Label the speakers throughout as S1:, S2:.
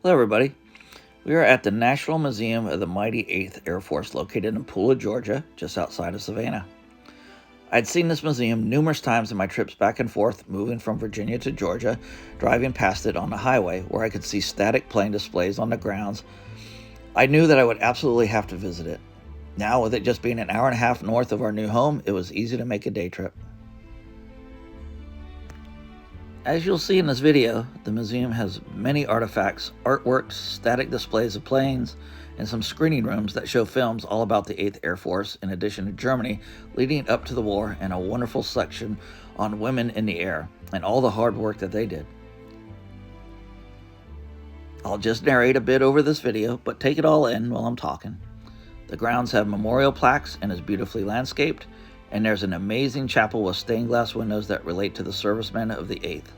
S1: Hello, everybody. We are at the National Museum of the Mighty 8th Air Force located in Pooler, Georgia, just outside of Savannah. I'd seen this museum numerous times in my trips back and forth, moving from Virginia to Georgia, driving past it on the highway, where I could see static plane displays on the grounds. I knew that I would absolutely have to visit it. Now, with it just being an hour and a half north of our new home, it was easy to make a day trip. As you'll see in this video, the museum has many artifacts, artworks, static displays of planes, and some screening rooms that show films all about the 8th Air Force, in addition to Germany leading up to the war, and a wonderful section on women in the air and all the hard work that they did. I'll just narrate a bit over this video, but take it all in while I'm talking. The grounds have memorial plaques and is beautifully landscaped, and there's an amazing chapel with stained glass windows that relate to the servicemen of the 8th.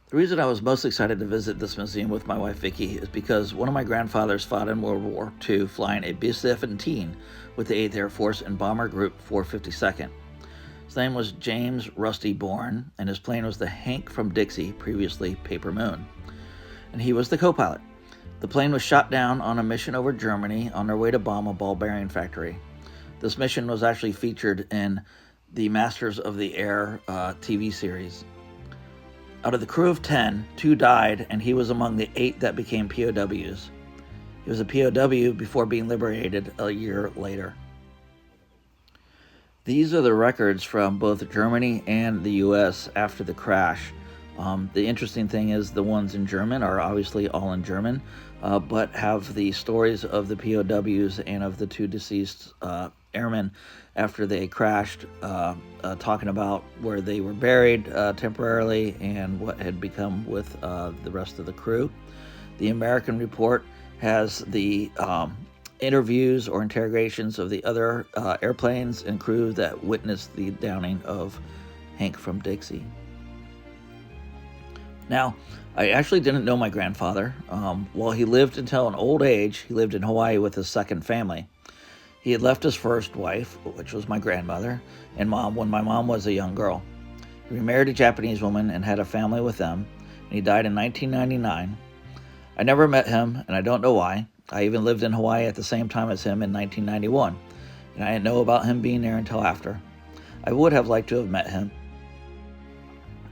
S1: The reason I was most excited to visit this museum with my wife Vicki is because one of my grandfathers fought in World War II flying a B-17 with the 8th Air Force in Bomber Group 452nd. His name was James Rusty Bourne, and his plane was the Hank from Dixie, previously Paper Moon, and he was the co-pilot. The plane was shot down on a mission over Germany on their way to bomb a ball bearing factory. This mission was actually featured in the Masters of the Air TV series. Out of the crew of 10, 2 died, and he was among the 8 that became POWs. He was a POW before being liberated a year later. These are the records from both Germany and the US after the crash. The interesting thing is the ones in German are obviously all in German, but have the stories of the POWs and of the 2 deceased airmen after they crashed, talking about where they were buried temporarily and what had become with the rest of the crew. The American report has the interviews or interrogations of the other airplanes and crew that witnessed the downing of Hank from Dixie. Now, I actually didn't know my grandfather. While he lived until an old age, he lived in Hawaii with his second family. He had left his first wife, which was my grandmother, and mom when my mom was a young girl. He remarried a Japanese woman and had a family with them, and he died in 1999. I never met him, and I don't know why. I even lived in Hawaii at the same time as him in 1991, and I didn't know about him being there until after. I would have liked to have met him,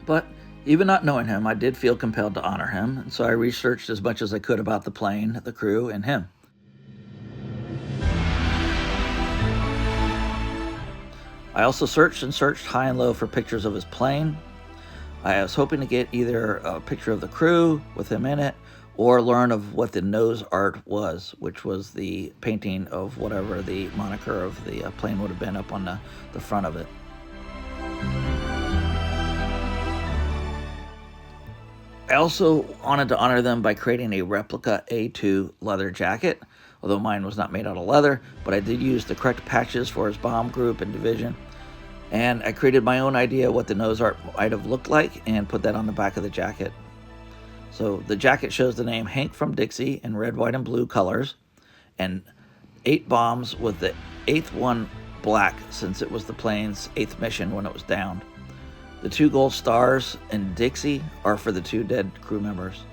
S1: but even not knowing him, I did feel compelled to honor him, and so I researched as much as I could about the plane, the crew, and him. I also searched and searched high and low for pictures of his plane. I was hoping to get either a picture of the crew with him in it, or learn of what the nose art was, which was the painting of whatever the moniker of the plane would have been up on the front of it. I also wanted to honor them by creating a replica A2 leather jacket, although mine was not made out of leather, but I did use the correct patches for his bomb group and division, and I created my own idea what the nose art might have looked like and put that on the back of the jacket. So the jacket shows the name Hank from Dixie in red, white, and blue colors, and 8 bombs with the 8th one black since it was the plane's 8th mission when it was downed. The 2 gold stars in Dixie are for the 2 dead crew members.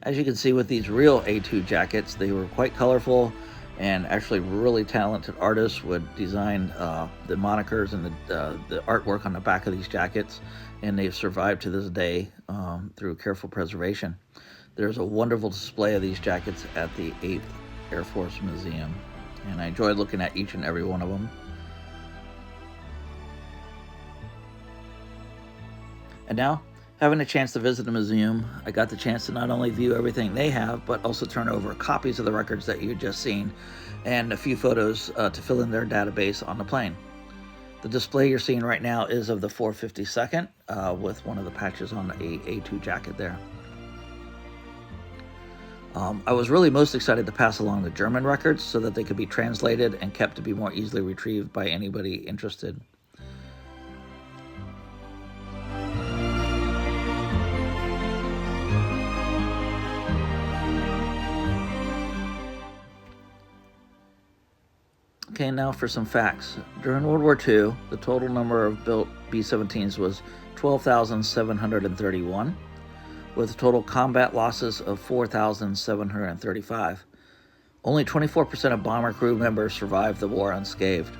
S1: As you can see with these real A2 jackets, they were quite colorful, and actually really talented artists would design the monikers and the artwork on the back of these jackets, and they've survived to this day through careful preservation. There's a wonderful display of these jackets at the 8th Air Force Museum, and I enjoyed looking at each and every one of them. And now, having a chance to visit the museum, I got the chance to not only view everything they have, but also turn over copies of the records that you had just seen, and a few photos to fill in their database on the plane. The display you're seeing right now is of the 452nd, with one of the patches on the A2 jacket there. I was really most excited to pass along the German records so that they could be translated and kept to be more easily retrieved by anybody interested. Okay, now for some facts. During World War II, the total number of built B-17s was 12,731, with total combat losses of 4,735. Only 24% of bomber crew members survived the war unscathed.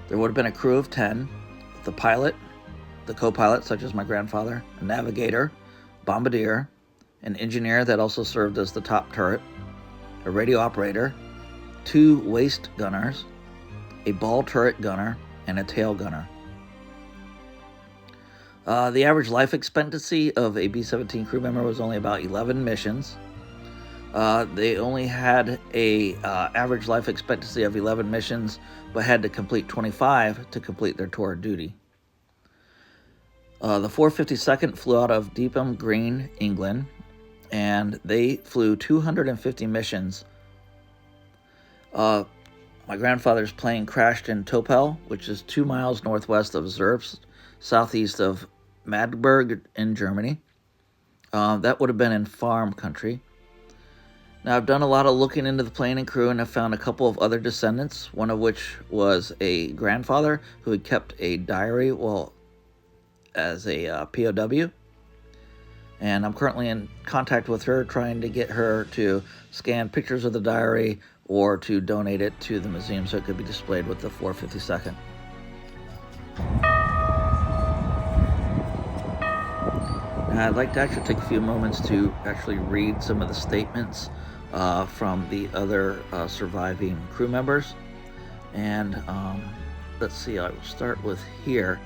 S1: There would have been a crew of 10, the pilot, the co-pilot, such as my grandfather, a navigator, bombardier, an engineer that also served as the top turret, a radio operator, 2 waist gunners, a ball turret gunner, and a tail gunner. The average life expectancy of a B-17 crew member was only about 11 missions. They only had a average life expectancy of 11 missions, but had to complete 25 to complete their tour of duty. The 452nd flew out of Deepham Green, England, and they flew 250 missions. My grandfather's plane crashed in Topel, which is 2 miles northwest of Zerbst, southeast of Magdeburg in Germany. That would have been in farm country. Now, I've done a lot of looking into the plane and crew, and I've found a couple of other descendants, one of which was a grandfather who had kept a diary as a POW. And I'm currently in contact with her, trying to get her to scan pictures of the diary or to donate it to the museum so it could be displayed with the 452nd. Now, I'd like to actually take a few moments to actually read some of the statements from the other surviving crew members. And let's see, I will start with here.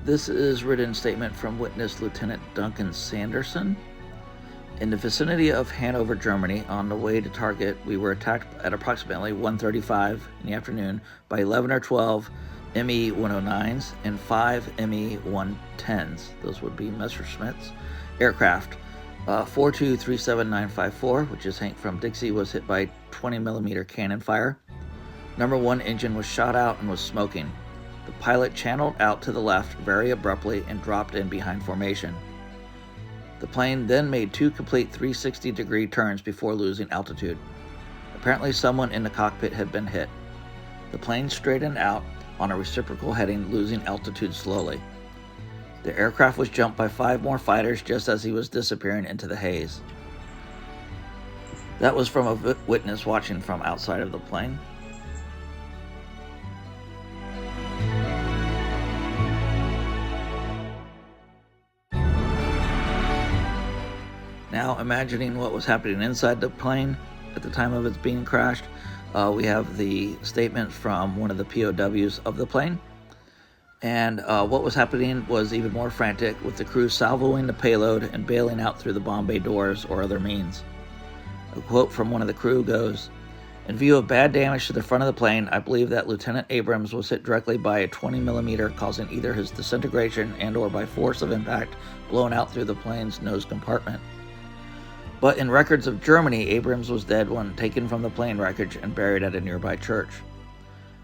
S1: This is written statement from witness Lieutenant Duncan Sanderson. In the vicinity of Hanover, Germany, on the way to target, we were attacked at approximately 1:35 in the afternoon by 11 or 12 Me-109s and 5 Me-110s. Those would be Messerschmitts aircraft. 4237954, which is Hank from Dixie, was hit by 20mm cannon fire. Number 1 engine was shot out and was smoking. The pilot channeled out to the left very abruptly and dropped in behind formation. The plane then made 2 complete 360-degree turns before losing altitude. Apparently someone in the cockpit had been hit. The plane straightened out on a reciprocal heading, losing altitude slowly. The aircraft was jumped by 5 more fighters just as he was disappearing into the haze. That was from a witness watching from outside of the plane. Now, imagining what was happening inside the plane at the time of its being crashed, we have the statement from one of the POWs of the plane. And what was happening was even more frantic, with the crew salvoing the payload and bailing out through the bomb bay doors or other means. A quote from one of the crew goes, "In view of bad damage to the front of the plane, I believe that Lieutenant Abrams was hit directly by a 20mm, causing either his disintegration and or by force of impact blown out through the plane's nose compartment. But in records of Germany, Abrams was dead when taken from the plane wreckage and buried at a nearby church.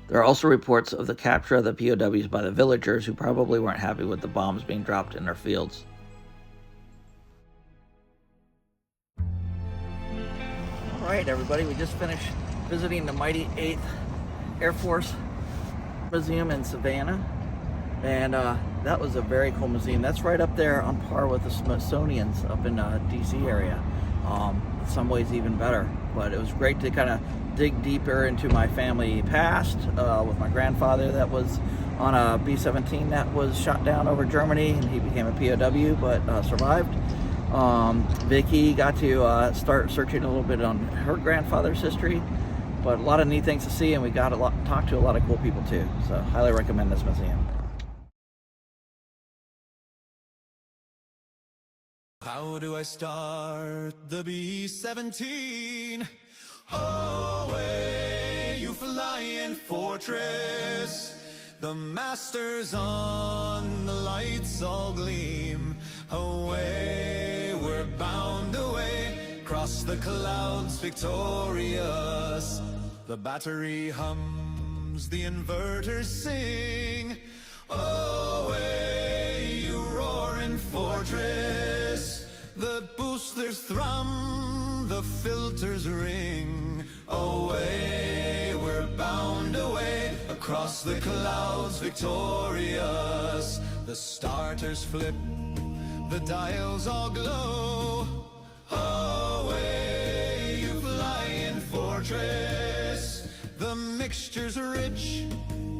S1: There are also reports of the capture of the POWs by the villagers, who probably weren't happy with the bombs being dropped in their fields." All right, everybody, we just finished visiting the mighty 8th Air Force Museum in Savannah. And that was a very cool museum. That's right up there on par with the Smithsonian's up in DC area. In some ways even better. But it was great to kind of dig deeper into my family past with my grandfather that was on a B-17 that was shot down over Germany, and he became a POW but survived. Vicky got to start searching a little bit on her grandfather's history, but a lot of neat things to see, and we got talk to a lot of cool people too. So highly recommend this museum.
S2: How do I start the B-17? Away, you flying fortress. The masters on the lights all gleam. Away, we're bound away, cross the clouds victorious. The battery hums, the inverters sing. Away, you roaring fortress. The boosters thrum, the the filters ring. Away, we're bound away across the clouds, victorious. The starters flip, the dials all glow. Away, you flying fortress. The mixture's rich,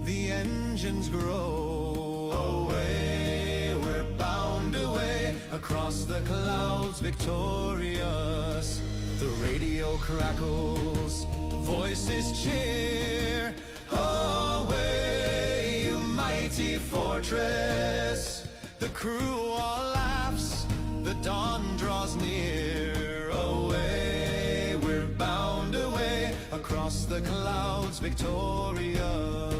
S2: the engines grow. Away, we're bound away across the clouds, victorious. The radio crackles, voices cheer. Away, you mighty fortress. The crew all laughs, the dawn draws near. Away, we're bound away across the clouds, victorious.